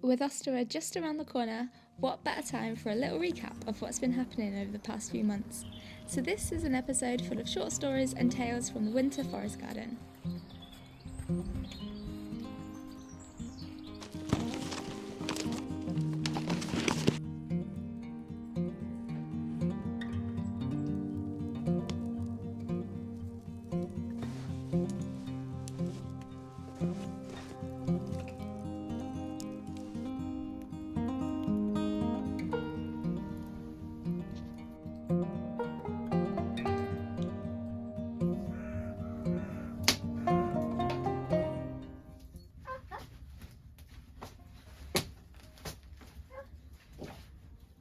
With Ostara just around the corner, what better time for a little recap of what's been happening over the past few months? So this is an episode full of short stories and tales from the winter forest garden.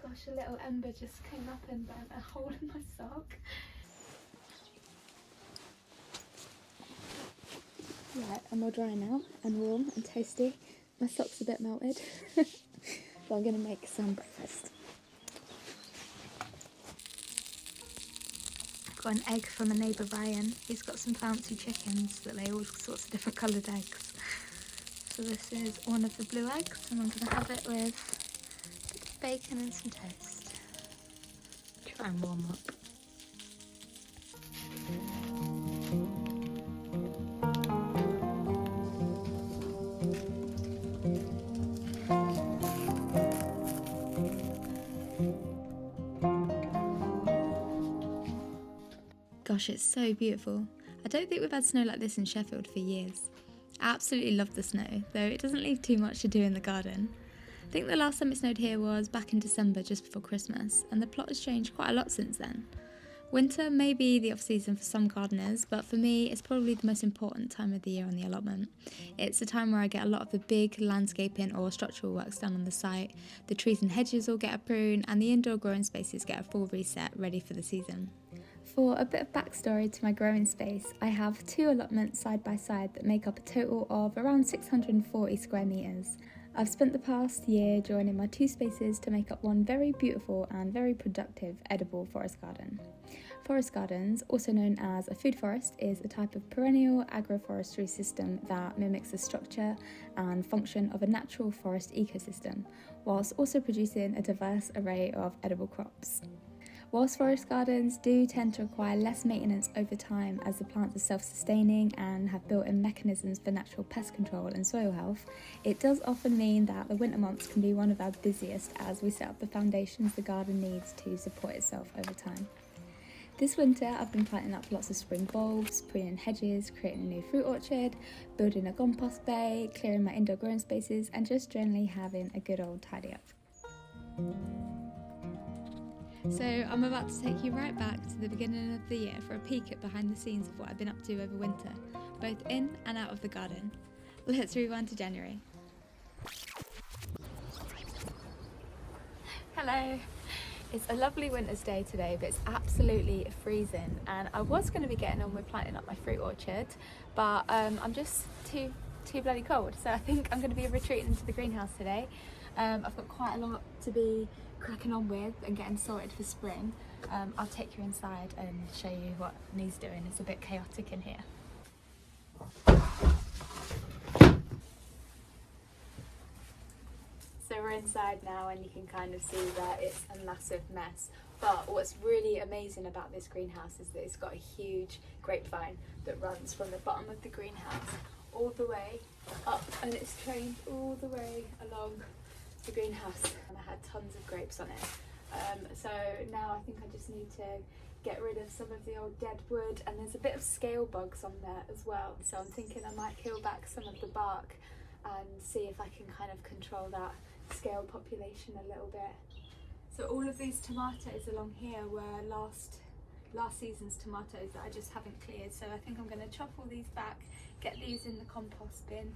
Gosh, a little ember just came up and burnt a hole in my sock. Right, I'm all dry now and warm and toasty. My sock's a bit melted, but I'm going to make some breakfast. Got an egg from a neighbour Ryan. He's got some fancy chickens that lay all sorts of different coloured eggs. So this is one of the blue eggs and I'm going to have it with a bit of bacon and some toast. Try and warm up. Gosh, it's so beautiful. I don't think we've had snow like this in Sheffield for years. I absolutely love the snow, though it doesn't leave too much to do in the garden. I think the last time it snowed here was back in December, just before Christmas, and the plot has changed quite a lot since then. Winter may be the off-season for some gardeners, but for me it's probably the most important time of the year on the allotment. It's a time where I get a lot of the big landscaping or structural works done on the site, the trees and hedges all get a prune, and the indoor growing spaces get a full reset ready for the season. For a bit of backstory to my growing space, I have two allotments side by side that make up a total of around 640 square metres. I've spent the past year joining my two spaces to make up one very beautiful and very productive edible forest garden. Forest gardens, also known as a food forest, is a type of perennial agroforestry system that mimics the structure and function of a natural forest ecosystem, whilst also producing a diverse array of edible crops. Whilst forest gardens do tend to require less maintenance over time as the plants are self-sustaining and have built-in mechanisms for natural pest control and soil health, it does often mean that the winter months can be one of our busiest as we set up the foundations the garden needs to support itself over time. This winter I've been planting up lots of spring bulbs, putting in hedges, creating a new fruit orchard, building a compost bay, clearing my indoor growing spaces and just generally having a good old tidy up. So I'm about to take you right back to the beginning of the year for a peek at behind the scenes of what I've been up to over winter, both in and out of the garden. Let's rewind to January. Hello. It's a lovely winter's day today, but it's absolutely freezing and I was going to be getting on with planting up my fruit orchard, but I'm just too bloody cold, so I think I'm going to be retreating into the greenhouse today. I've got quite a lot to be cracking on with and getting sorted for spring. I'll take you inside and show you what needs doing. It's a bit chaotic in here. So we're inside now and you can kind of see that it's a massive mess. But what's really amazing about this greenhouse is that it's got a huge grapevine that runs from the bottom of the greenhouse all the way up and it's trained all the way along the greenhouse, and I had tons of grapes on it. So now I think I just need to get rid of some of the old dead wood, and there's a bit of scale bugs on there as well, so I'm thinking I might peel back some of the bark and see if I can kind of control that scale population a little bit. So all of these tomatoes along here were last season's tomatoes that I just haven't cleared, so I think I'm going to chop all these back, get these in the compost bin,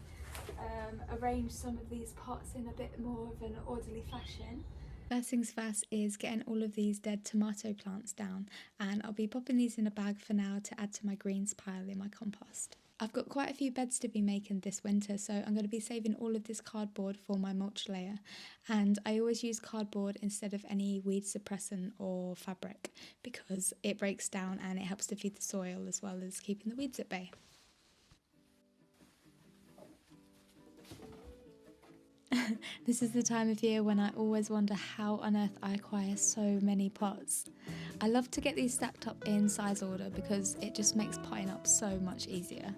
arrange some of these pots in a bit more of an orderly fashion. First things first is getting all of these dead tomato plants down, and I'll be popping these in a bag for now to add to my greens pile in my compost. I've got quite a few beds to be making this winter, so I'm going to be saving all of this cardboard for my mulch layer, and I always use cardboard instead of any weed suppressant or fabric because it breaks down and it helps to feed the soil as well as keeping the weeds at bay. This is the time of year when I always wonder how on earth I acquire so many pots. I love to get these stacked up in size order because it just makes potting up so much easier.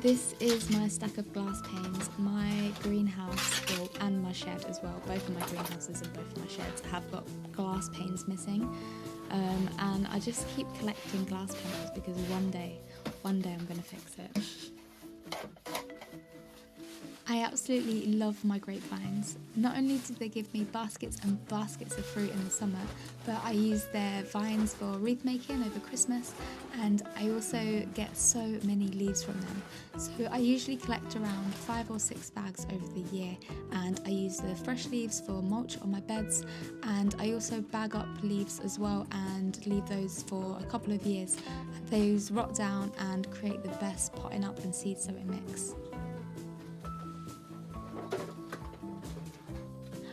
This is my stack of glass panes. My greenhouse, and my shed as well, both of my greenhouses and both of my sheds have got glass panes missing. And I just keep collecting glass panes because one day I'm going to fix it. I absolutely love my grapevines. Not only do they give me baskets and baskets of fruit in the summer, but I use their vines for wreath making over Christmas, and I also get so many leaves from them. So I usually collect around 5 or 6 bags over the year, and I use the fresh leaves for mulch on my beds, and I also bag up leaves as well and leave those for a couple of years. Those rot down and create the best potting up and seed sowing mix.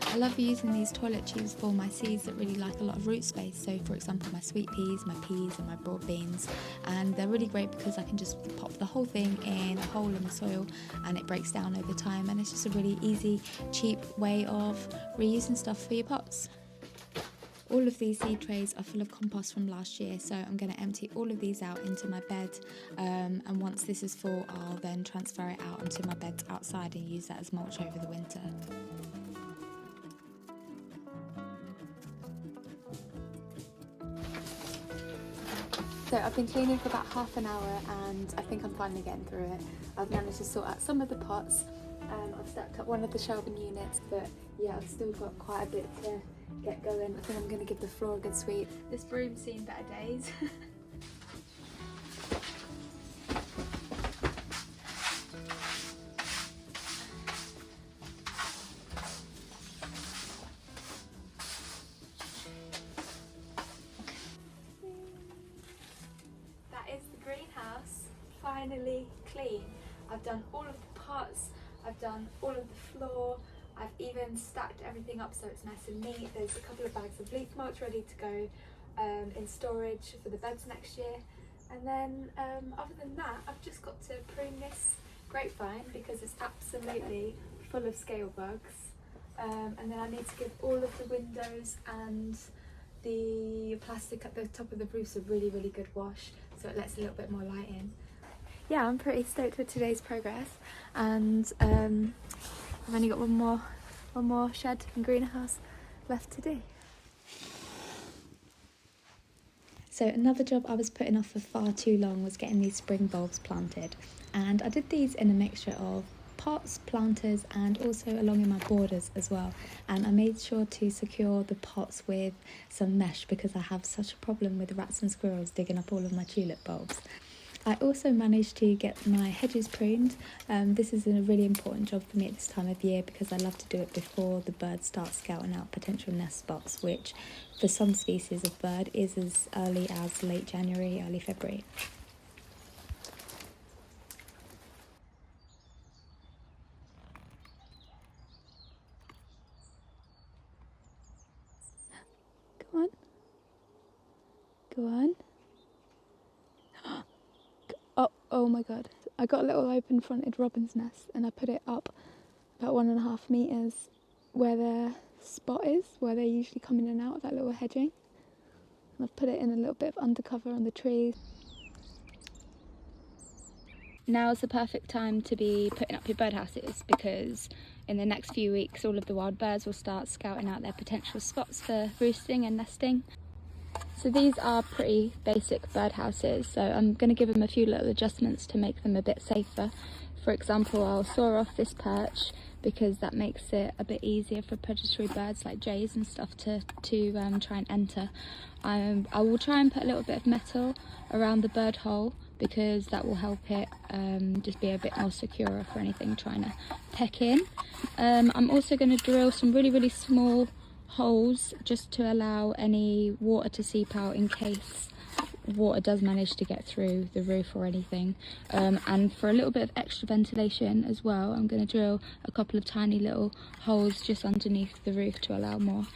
I love using these toilet tubes for my seeds that really like a lot of root space, so for example my sweet peas, my peas and my broad beans, and they're really great because I can just pop the whole thing in a hole in the soil and it breaks down over time, and it's just a really easy, cheap way of reusing stuff for your pots. All of these seed trays are full of compost from last year, so I'm going to empty all of these out into my bed, and once this is full I'll then transfer it out onto my beds outside and use that as mulch over the winter. So I've been cleaning for about half an hour and I think I'm finally getting through it. I've managed to sort out some of the pots. I've stacked up one of the shelving units, but yeah, I've still got quite a bit to get going. I think I'm going to give the floor a good sweep. This broom's seen better days. Finally clean. I've done all of the pots, I've done all of the floor, I've even stacked everything up so it's nice and neat. There's a couple of bags of leaf mulch ready to go in storage for the beds next year, and then other than that I've just got to prune this grapevine because it's absolutely full of scale bugs, and then I need to give all of the windows and the plastic at the top of the roofs a really good wash so it lets a little bit more light in. Yeah, I'm pretty stoked with today's progress, and I've only got one more shed and greenhouse left to do. So another job I was putting off for far too long was getting these spring bulbs planted, and I did these in a mixture of pots, planters and also along in my borders as well, and I made sure to secure the pots with some mesh because I have such a problem with rats and squirrels digging up all of my tulip bulbs. I also managed to get my hedges pruned. This is a really important job for me at this time of year because I love to do it before the birds start scouting out potential nest spots, which for some species of bird is as early as late January, early February. Go on. Go on. Oh my god, I got a little open fronted robin's nest and I put it up about 1.5 meters where their spot is, where they usually come in and out of that little hedging. And I've put it in a little bit of undercover on the trees. Now is the perfect time to be putting up your birdhouses because in the next few weeks all of the wild birds will start scouting out their potential spots for roosting and nesting. So these are pretty basic birdhouses, so I'm going to give them a few little adjustments to make them a bit safer. For example, I'll saw off this perch because that makes it a bit easier for predatory birds like jays and stuff to try and enter. I will try and put a little bit of metal around the bird hole because that will help it just be a bit more secure for anything trying to peck in. I'm also going to drill some really small holes just to allow any water to seep out in case water does manage to get through the roof or anything. And for a little bit of extra ventilation as well, I'm going to drill a couple of tiny little holes just underneath the roof to allow more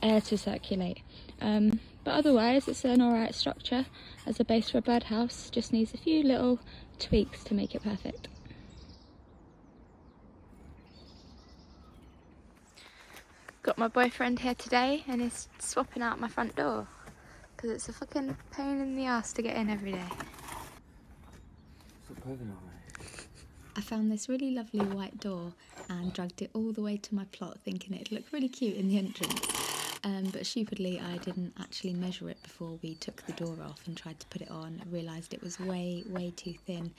air to circulate. But otherwise it's an alright structure as a base for a birdhouse, just needs a few little tweaks to make it perfect. Got my boyfriend here today and he's swapping out my front door because it's a fucking pain in the ass to get in every day. I found this really lovely white door and dragged it all the way to my plot thinking it'd look really cute in the entrance. But stupidly I didn't actually measure it before we took the door off and tried to put it on. I realised it was way too thin.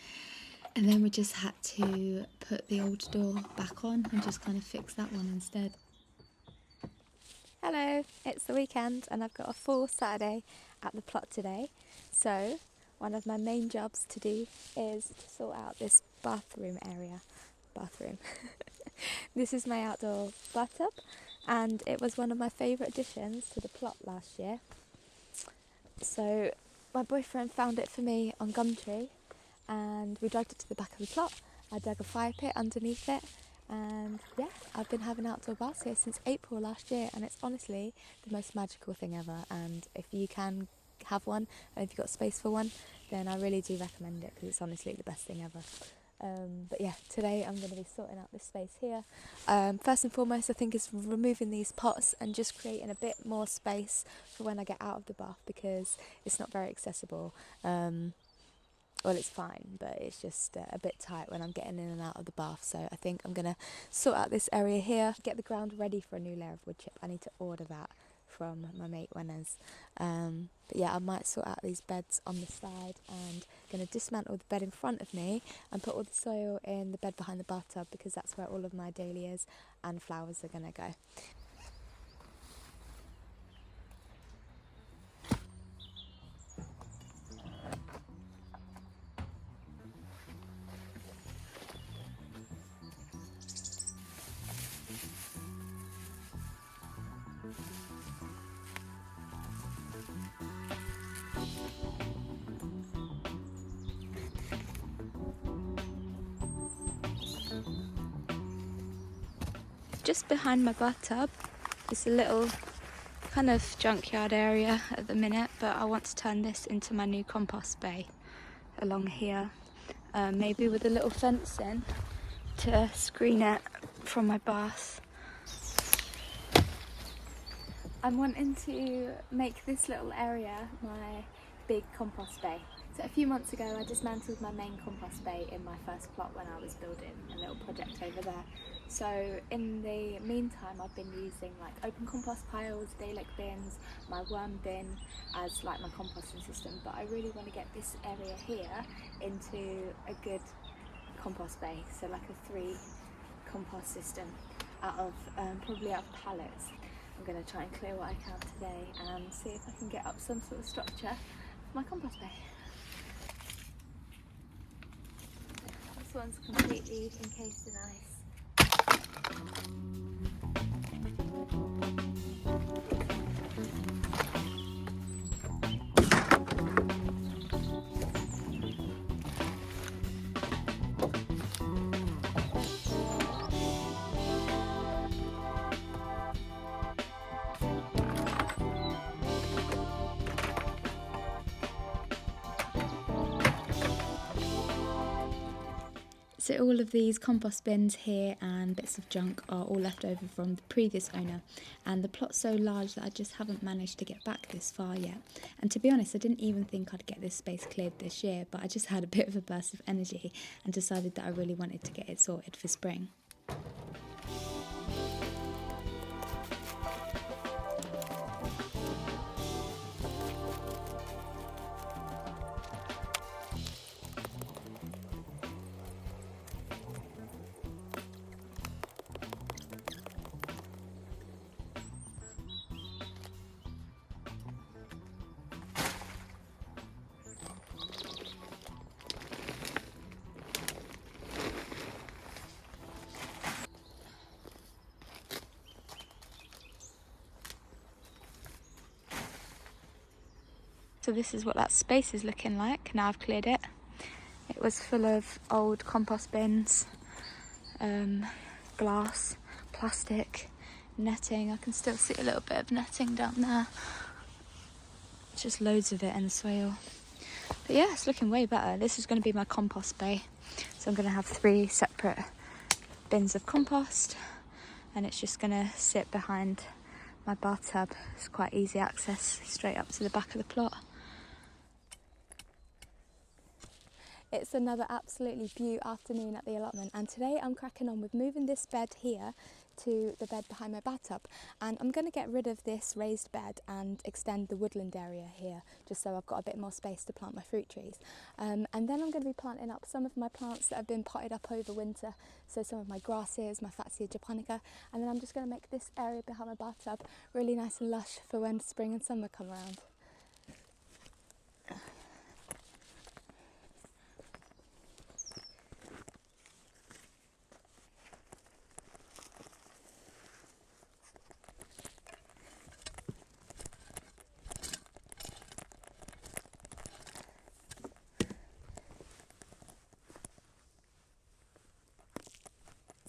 And then we just had to put the old door back on and just kind of fix that one instead. Hello, it's the weekend and I've got a full Saturday at the plot today. So one of my main jobs to do is to sort out this bathroom area. This is my outdoor bathtub and it was one of my favourite additions to the plot last year. So my boyfriend found it for me on Gumtree and we dragged it to the back of the plot. I dug a fire pit underneath it. And yeah, I've been having outdoor baths here since April last year and it's honestly the most magical thing ever, and if you can have one and if you've got space for one then I really do recommend it because it's honestly the best thing ever. But yeah, today I'm going to be sorting out this space here. First and foremost I think is removing these pots and just creating a bit more space for when I get out of the bath because it's not very accessible. Well, it's fine, but it's just a bit tight when I'm getting in and out of the bath. So I think I'm going to sort out this area here, get the ground ready for a new layer of wood chip. I need to order that from my mate Winners. But yeah, I might sort out these beds on the side and going to dismantle the bed in front of me and put all the soil in the bed behind the bathtub because that's where all of my dahlias and flowers are going to go. Just behind my bathtub is a little kind of junkyard area at the minute, but I want to turn this into my new compost bay along here, maybe with a little fence in to screen it from my bath. I'm wanting to make this little area my big compost bay. So a few months ago I dismantled my main compost bay in my first plot when I was building a little project over there. So in the meantime I've been using like open compost piles, Dalek bins, my worm bin as like my composting system, but I really want to get this area here into a good compost bay, so like a 3 compost system out of probably out of pallets. I'm going to try and clear what I can today and see if I can get up some sort of structure for my compost bay. This one's completely encased in ice. So all of these compost bins here and bits of junk are all left over from the previous owner, and the plot's so large that I just haven't managed to get back this far yet. And to be honest, I didn't even think I'd get this space cleared this year, but I just had a bit of a burst of energy and decided that I really wanted to get it sorted for spring. So this is what that space is looking like now I've cleared it. It was full of old compost bins, glass, plastic, netting. I can still see a little bit of netting down there. Just loads of it in the soil. But yeah, it's looking way better. This is going to be my compost bay. So I'm going to have 3 separate bins of compost, and it's just going to sit behind my bathtub. It's quite easy access straight up to the back of the plot. It's another absolutely beautiful afternoon at the allotment, and today I'm cracking on with moving this bed here to the bed behind my bathtub, and I'm going to get rid of this raised bed and extend the woodland area here just so I've got a bit more space to plant my fruit trees, and then I'm going to be planting up some of my plants that have been potted up over winter, so some of my grasses, my Fatsia japonica, and then I'm just going to make this area behind my bathtub really nice and lush for when spring and summer come around.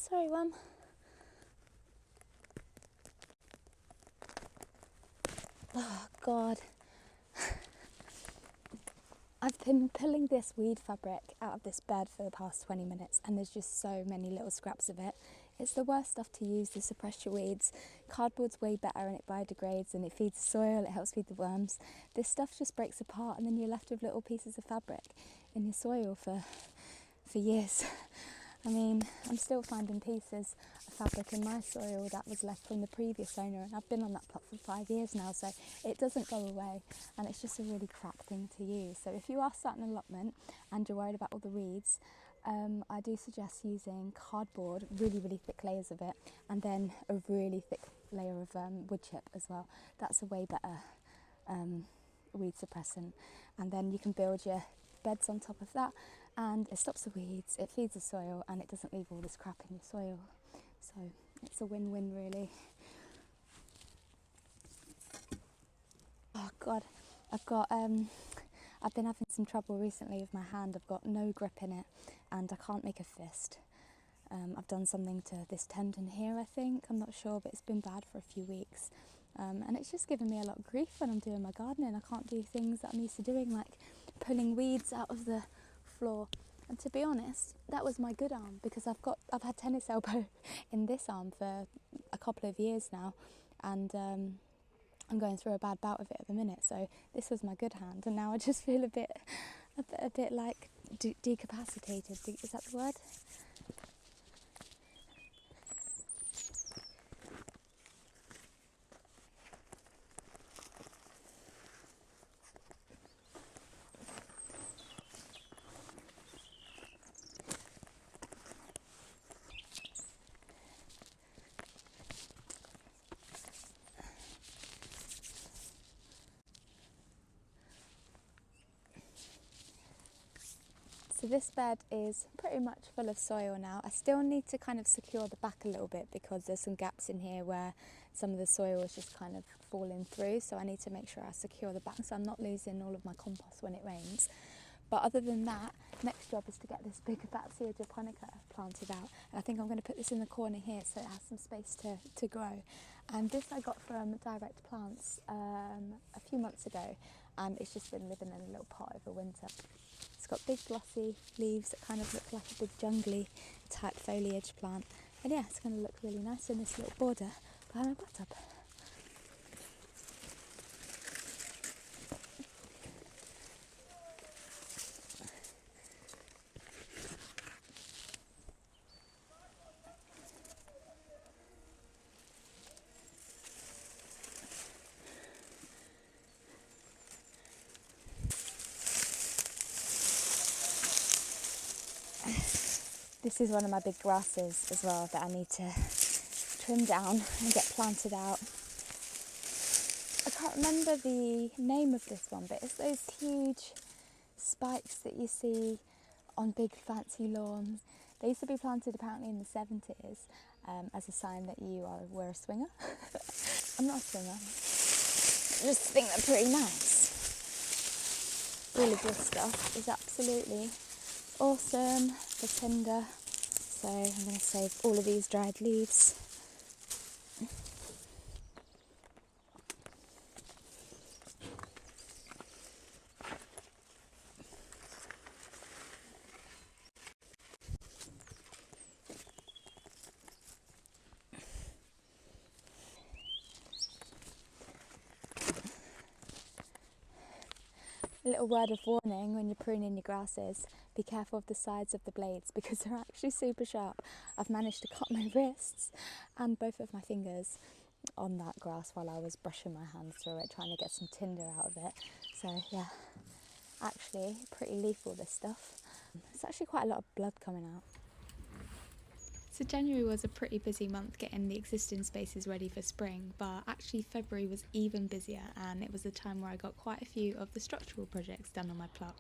Sorry, Mum. Oh, God. I've been pulling this weed fabric out of this bed for the past 20 minutes, and there's just so many little scraps of it. It's the worst stuff to use to suppress your weeds. Cardboard's way better and it biodegrades and it feeds the soil, it helps feed the worms. This stuff just breaks apart and then you're left with little pieces of fabric in your soil for years. I mean, I'm still finding pieces of fabric in my soil that was left from the previous owner, and I've been on that plot for 5 years now, so it doesn't go away, and it's just a really crap thing to use. So if you are starting an allotment and you're worried about all the weeds, I do suggest using cardboard, really, really thick layers of it, and then a really thick layer of wood chip as well. That's a way better weed suppressant, and then you can build your beds on top of that, and it stops the weeds, it feeds the soil, and it doesn't leave all this crap in your soil. So it's a win-win, really. Oh God, I've been having some trouble recently with my hand. I've got no grip in it and I can't make a fist. I've done something to this tendon here, I think, I'm not sure, but it's been bad for a few weeks. And it's just given me a lot of grief when I'm doing my gardening. I can't do things that I'm used to doing, like pulling weeds out of the floor. And to be honest, that was my good arm, because I've had tennis elbow in this arm for a couple of years now, and I'm going through a bad bout of it at the minute. So this was my good hand, and now I just feel a bit like decapacitated. Is that the word? So this bed is pretty much full of soil now. I still need to kind of secure the back a little bit because there's some gaps in here where some of the soil is just kind of falling through, so I need to make sure I secure the back so I'm not losing all of my compost when it rains. But other than that, next job is to get this big Fatsia japonica planted out, and I think I'm going to put this in the corner here so it has some space to grow. And this I got from Direct Plants a few months ago, and it's just been living in a little pot over winter. It's got big glossy leaves that kind of look like a big jungly type foliage plant, and yeah, it's going to look really nice in this little border behind my bathtub. This is one of my big grasses as well that I need to trim down and get planted out. I can't remember the name of this one, but it's those huge spikes that you see on big fancy lawns. They used to be planted apparently in the 70s as a sign that you were a swinger. I'm not a swinger. I just think they're pretty nice. all of this stuff is absolutely awesome for tinder. So I'm going to save all of these dried leaves. A little word of warning when you're pruning your grasses: be careful of the sides of the blades because they're actually super sharp. I've managed to cut my wrists and both of my fingers on that grass while I was brushing my hands through it, trying to get some tinder out of it. So yeah, actually pretty lethal, this stuff. It's actually quite a lot of blood coming out. So January was a pretty busy month getting the existing spaces ready for spring, but actually February was even busier, and it was the time where I got quite a few of the structural projects done on my plot.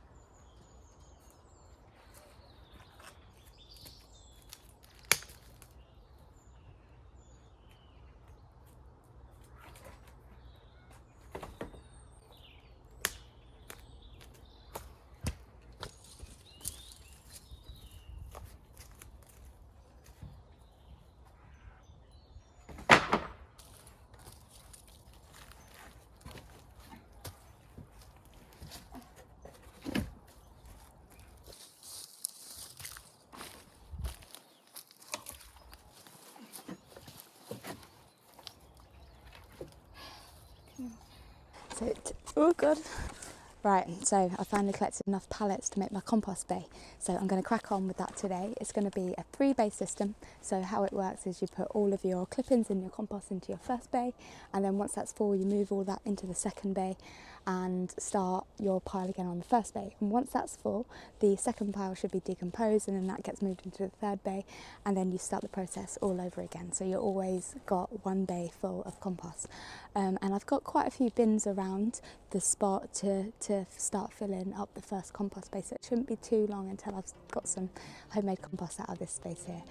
Oh god. Right, so I finally collected enough pallets to make my compost bay. So I'm going to crack on with that today. It's going to be a 3-bay system. So how it works is you put all of your clippings and your compost into your first bay, and then once that's full you move all that into the second bay and start your pile again on the first bay. And once that's full, the second pile should be decomposed, and then that gets moved into the third bay, and then you start the process all over again. So you've always got 1 bay full of compost. And I've got quite a few bins around the spot to start filling up the first compost space. So it shouldn't be too long until I've got some homemade compost out of this space here.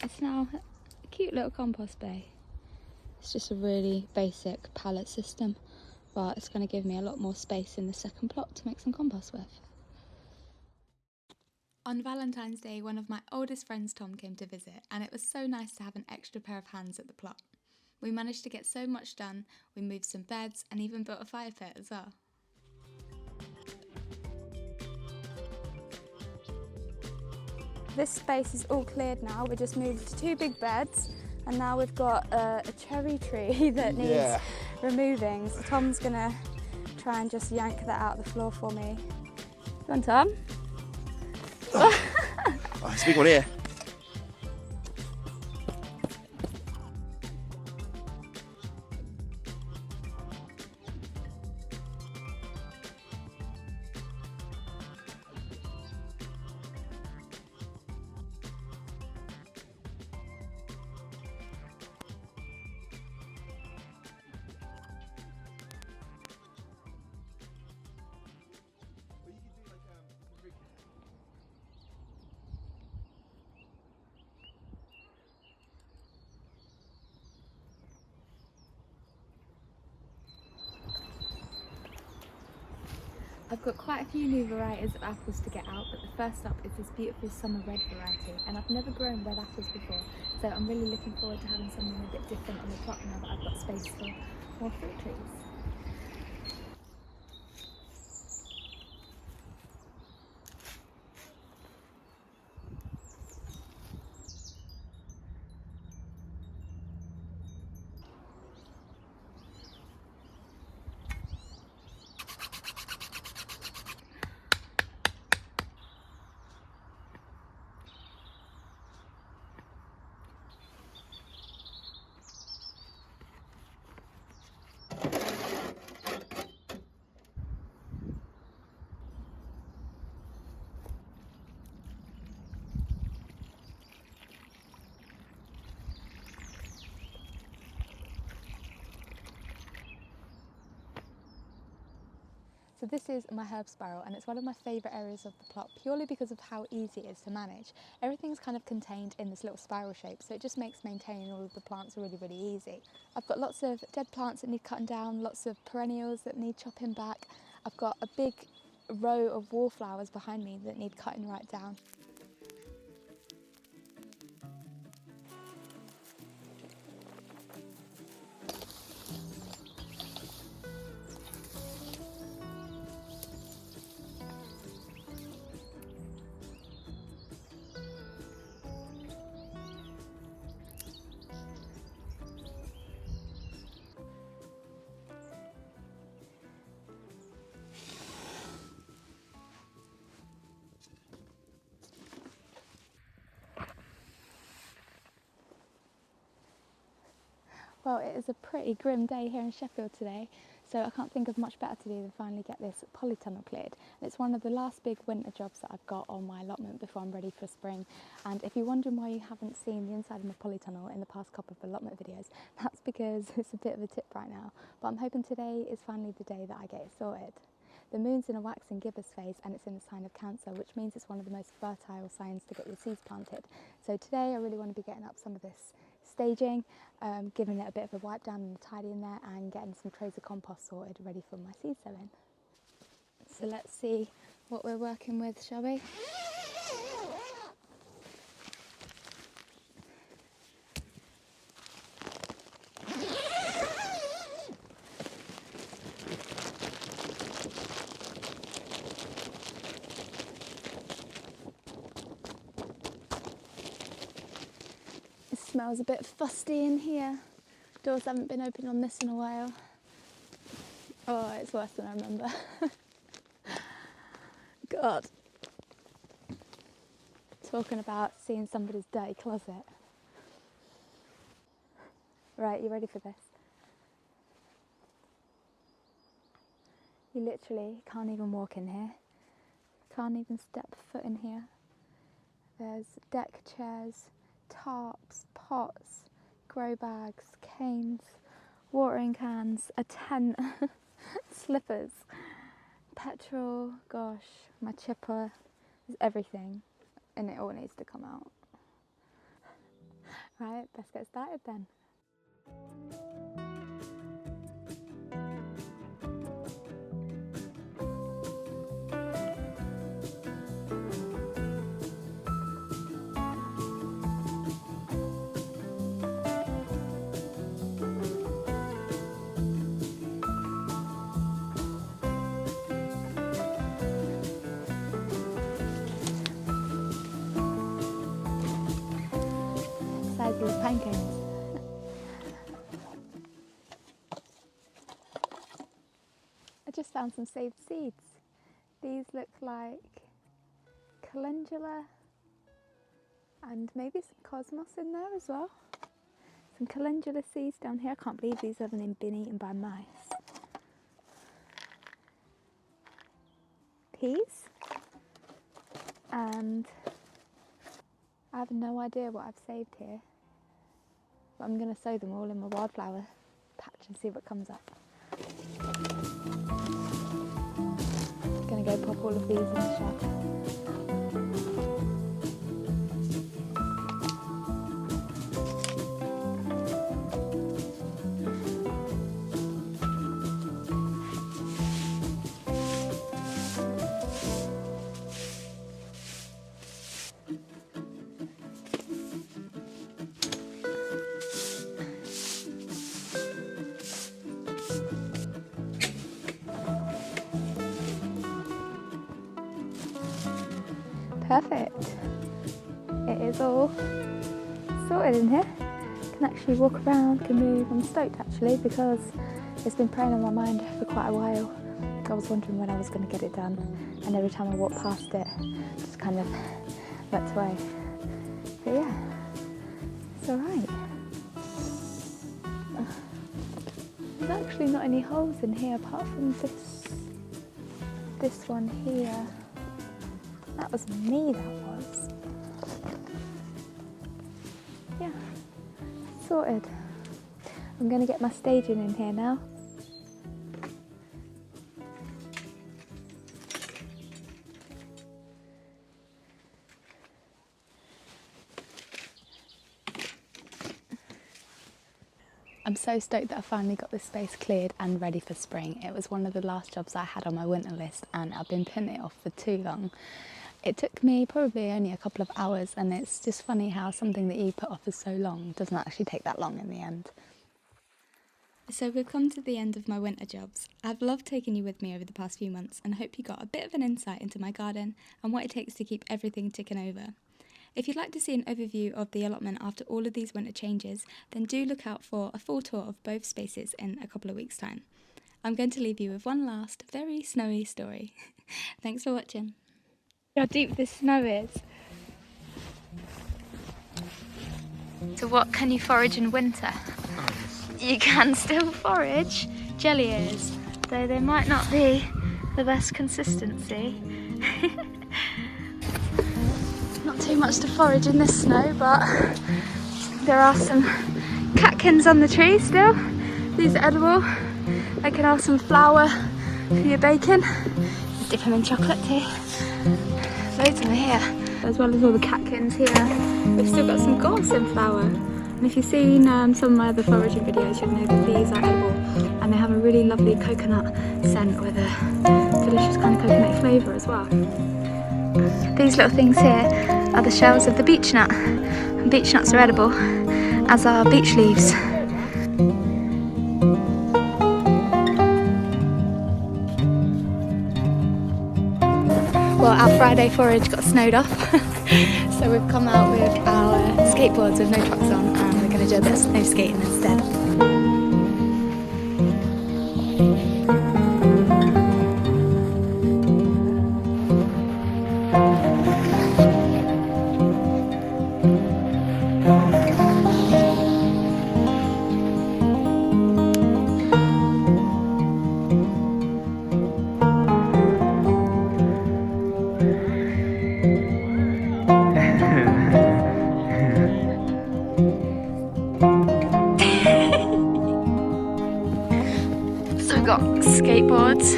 It's now a cute little compost bay. It's just a really basic pallet system, but it's going to give me a lot more space in the second plot to make some compost with. On Valentine's Day, one of my oldest friends, Tom, came to visit, and it was so nice to have an extra pair of hands at the plot. We managed to get so much done. We moved some beds and even built a fire pit as well. This space is all cleared now. We just moved 2 big beds, and now we've got a cherry tree that needs removing. So Tom's gonna try and just yank that out of the floor for me. Go on, Tom. Oh, it's a big one here. I've got quite a few new varieties of apples to get out, but the first up is this beautiful summer red variety, and I've never grown red apples before, so I'm really looking forward to having something a bit different on the plot now that I've got space for more fruit trees. So this is my herb spiral, and it's one of my favourite areas of the plot purely because of how easy it is to manage. Everything's kind of contained in this little spiral shape, so it just makes maintaining all of the plants really, really easy. I've got lots of dead plants that need cutting down, lots of perennials that need chopping back. I've got a big row of wallflowers behind me that need cutting right down. Well, it is a pretty grim day here in Sheffield today, so I can't think of much better to do than finally get this polytunnel cleared. And it's one of the last big winter jobs that I've got on my allotment before I'm ready for spring. And if you're wondering why you haven't seen the inside of my polytunnel in the past couple of allotment videos, that's because it's a bit of a tip right now. But I'm hoping today is finally the day that I get it sorted. The moon's in a waxing gibbous phase and it's in the sign of Cancer, which means it's one of the most fertile signs to get your seeds planted. So today I really want to be getting up some of this staging, giving it a bit of a wipe down and a tidy in there, and getting some trays of compost sorted ready for my seed sowing. So let's see what we're working with, shall we? It smells a bit fusty in here. Doors haven't been open on this in a while. Oh, it's worse than I remember. God. Talking about seeing somebody's dirty closet. Right, you ready for this? You literally can't even walk in here. Can't even step foot in here. There's deck chairs, tarps, pots, grow bags, canes, watering cans, a tent, slippers, petrol, gosh, my chipper, there's everything, and it all needs to come out. Right, let's get started then. Size of these pancakes. I just found some saved seeds. These look like calendula and maybe some cosmos in there as well. Some calendula seeds down here. I can't believe these haven't been eaten by mice. Peas. And I have no idea what I've saved here. But I'm going to sow them all in my wildflower patch and see what comes up. Going to go pop all of these in the shed. Perfect. It is all sorted in here. Can actually walk around, can move. I'm stoked actually because it's been preying on my mind for quite a while. I was wondering when I was going to get it done, and every time I walk past it, just kind of looked away. But yeah, it's alright. There's actually not any holes in here apart from this one here. That was me, that was. Yeah, sorted. I'm going to get my staging in here now. I'm so stoked that I finally got this space cleared and ready for spring. It was one of the last jobs I had on my winter list and I've been putting it off for too long. It took me probably only a couple of hours, and it's just funny how something that you put off for so long doesn't actually take that long in the end. So we've come to the end of my winter jobs. I've loved taking you with me over the past few months and I hope you got a bit of an insight into my garden and what it takes to keep everything ticking over. If you'd like to see an overview of the allotment after all of these winter changes, then do look out for a full tour of both spaces in a couple of weeks' time. I'm going to leave you with one last very snowy story. Thanks for watching. How deep this snow is. So what can you forage in winter? You can still forage jelly ears, though they might not be the best consistency. Not too much to forage in this snow, but there are some catkins on the tree still. These are edible. They can have some flour for your bacon. Dip them in chocolate too. Loads of them here, as well as all the catkins here. We've still got some gorse in flower. And if you've seen some of my other foraging videos, you'll know that these are edible and they have a really lovely coconut scent with a delicious kind of coconut flavour as well. These little things here are the shells of the beech nut. And beech nuts are edible, as are beech leaves. Well, our Friday forage got snowed off, so we've come out with our skateboards with no trucks on and we're going to do a bit of snow skating instead. So we've got skateboards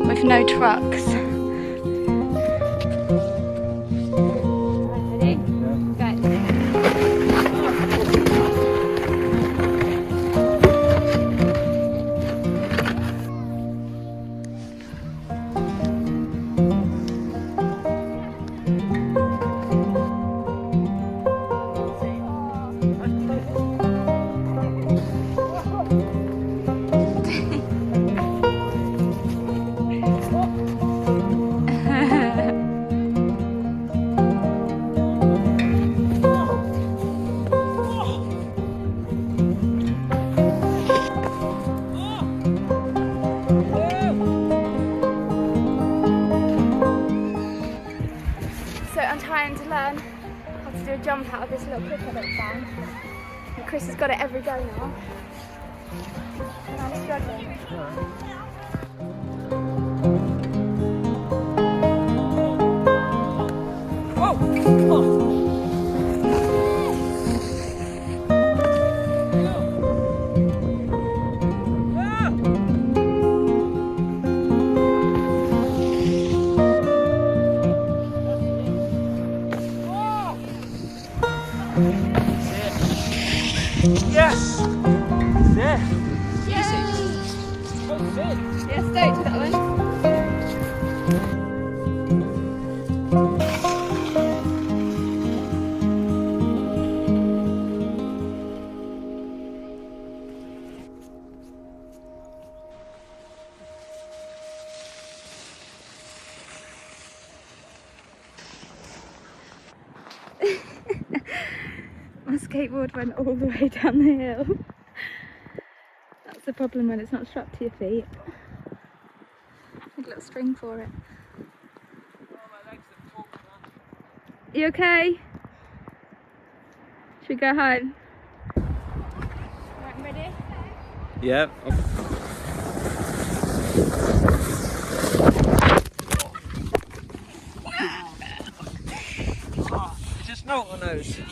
with no trucks. Ready? Go. So I'm trying to learn how to do a jump out of this little clip that I found. And Chris has got it every go now. And I'm struggling. Yes! There! Yeah, stoked with that one. My skateboard went all the way down the hill. That's the problem when it's not strapped to your feet. Need a little string for it. You okay? Should we go home? Right, ready? Yeah. Just not on those.